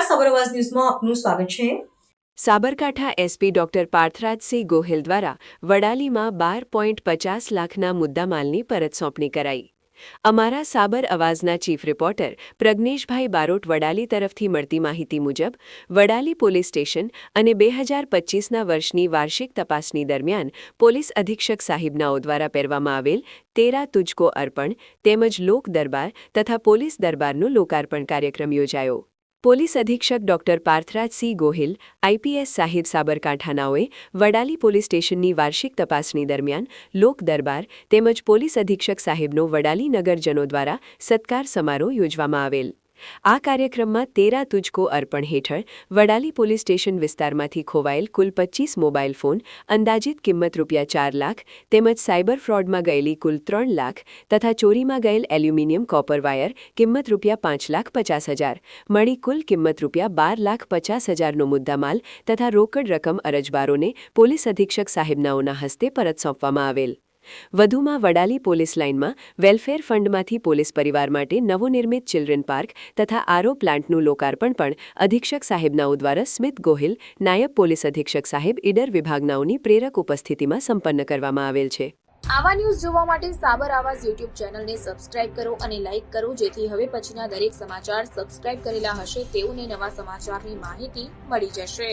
સબરવાસ ન્યૂઝમાં આપનું સ્વાગત છે। સાબરકાંઠા એસપી ડોક્ટર પાર્થરાજસિંહ ગોહિલ દ્વારા વડાલીમાં 12.50 લાખના મુદ્દામાલની પરત સોંપણી કરાઈ। અમારા સાબર અવાજના ચીફ રિપોર્ટર પ્રજ્ઞેશભાઈ બારોટ વડાલી તરફથી મળતી માહિતી મુજબ વડાલી પોલીસ સ્ટેશન અને 2025ના વર્ષની વાર્ષિક તપાસણી દરમિયાન પોલીસ અધિક્ષક સાહિબનાઓ દ્વારા પહેરવામાં આવેલ તેરા તુજકો અર્પણ તેમજ લોક દરબાર તથા પોલીસ દરબારનો લોકાર્પણ કાર્યક્રમ યોજાયો। પોલીસ અધિક્ષક ડોક્ટર પાર્થરાજસિંહ ગોહિલ આઈપીએસ સાહિબ સાબરકાંઠાનાઓએ વડાલી પોલીસ સ્ટેશનની વાર્ષિક તપાસણી દરમિયાન લોક દરબાર તેમજ પોલીસ અધિક્ષક સાહેબનો વડાલી નગરજનો દ્વારા સત્કાર સમારોહ યોજવામાં આવેલ। આ કાર્યક્રમમાં તેરા તુજકો અર્પણ હેઠળ વડાલી પોલીસ સ્ટેશન વિસ્તારમાંથી ખોવાયેલ કુલ 25 મોબાઈલ ફોન અંદાજિત કિંમત ₹4 લાખ તેમજ સાયબર ફ્રોડમાં ગયેલી કુલ 3 લાખ તથા ચોરીમાં ગયેલ એલ્યુમિનિયમ કોપર વાયર કિંમત ₹5,50,000 મળી કુલ કિંમત ₹12,50,000નો મુદ્દામાલ તથા રોકડ રકમ અરજદારોને પોલીસ અધિક્ષક સાહેબનાઓના હસ્તે પરત સોંપવામાં આવેલ। વધુમાં વડાલી પોલીસ લાઇનમાં વેલફેર ફંડમાંથી પોલીસ પરિવાર માટે નવોનિર્મિત ચિલ્ડ્રન પાર્ક તથા આરઓ પ્લાન્ટનું લોકાર્પણ પણ અધિક્ષક સાહેબનાઓ દ્વારા સ્મિત ગોહિલ નાયબ પોલીસ અધિક્ષક સાહેબ ઈડર વિભાગનાઓની પ્રેરક ઉપસ્થિતિમાં સંપન્ન કરવામાં આવેલ છે। આવા ન્યૂઝ જોવા માટે સાબર આવાજ યુટ્યુબ ચેનલને સબસ્ક્રાઇબ કરો અને લાઇક કરો, જેથી હવે પછીના દરેક સમાચાર સબસ્ક્રાઇબ કરેલા હશે તેઓને નવા સમાચારની માહિતી મળી જશે।